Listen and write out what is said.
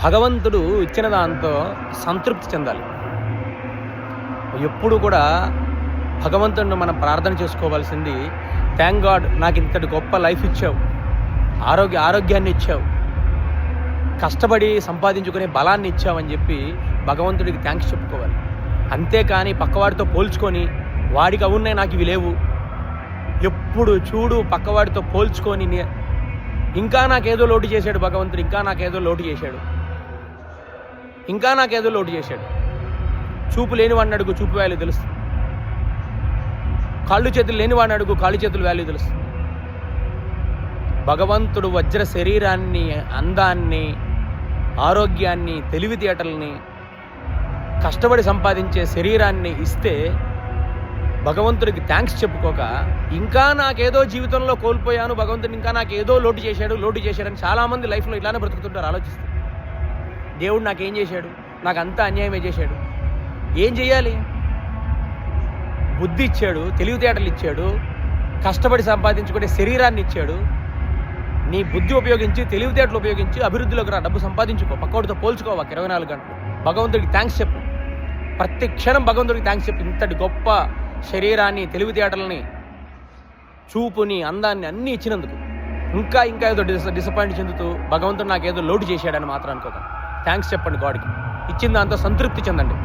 భగవంతుడు ఇచ్చిన దాంతో సంతృప్తి చెందాలి. ఎప్పుడు కూడా భగవంతుడిని మనం ప్రార్థన చేసుకోవాల్సింది, థ్యాంక్ గాడ్ నాకు ఇంతటి గొప్ప లైఫ్ ఇచ్చావు, ఆరోగ్యాన్ని ఇచ్చావు, కష్టపడి సంపాదించుకునే బలాన్ని ఇచ్చావని చెప్పి భగవంతుడికి థ్యాంక్స్ చెప్పుకోవాలి. అంతేకాని పక్కవాడితో పోల్చుకొని వాడికి అవున్నాయి నాకు ఇవి లేవు, ఎప్పుడు చూడు పక్కవాడితో పోల్చుకొని ఇంకా నాకేదో లోటు చేశాడు భగవంతుడు, ఇంకా నాకేదో లోటు చేశాడు. చూపు లేనివాడిని అడుగు, చూపు వాల్యూ తెలుస్తుంది. కాళ్ళు చేతులు లేనివాడిని అడుగు, కాళ్ళు చేతులు వాల్యూ తెలుస్తుంది. భగవంతుడు వజ్ర శరీరాన్ని, అందాన్ని, ఆరోగ్యాన్ని, తెలివితేటల్ని, కష్టపడి సంపాదించే శరీరాన్ని ఇస్తే భగవంతుడికి థ్యాంక్స్ చెప్పుకోక ఇంకా నాకేదో జీవితంలో కోల్పోయాను, భగవంతుడు ఇంకా నాకేదో లోటు చేశాడని చాలామంది లైఫ్లో ఇలానే బ్రతుకుతుంటారు. ఆలోచిస్తారు, దేవుడు నాకేం చేశాడు, నాకు అంతా అన్యాయమే చేశాడు. ఏం చేయాలి? బుద్ధి ఇచ్చాడు, తెలివితేటలు ఇచ్చాడు, కష్టపడి సంపాదించుకునే శరీరాన్ని ఇచ్చాడు. నీ బుద్ధి ఉపయోగించి, తెలివితేటలు ఉపయోగించి అభివృద్ధిలోకి రా, డబ్బు సంపాదించుకో, పక్కోడితో పోల్చుకోవా 24 గంటలు. భగవంతుడికి థ్యాంక్స్ చెప్పు, ప్రతి క్షణం భగవంతుడికి థ్యాంక్స్ చెప్పు. ఇంతటి గొప్ప శరీరాన్ని, తెలివితేటలని, చూపుని, అందాన్ని అన్నీ ఇచ్చినందుకు ఇంకా ఏదో డిసప్పాయింట్ చెందుతూ భగవంతుడు నాకేదో లోటు చేశాడని మాత్రం అనుకోకండి. థ్యాంక్స్ చెప్పండి గాడ్కి. ఇచ్చిన దాంతో సంతృప్తి చెందండి.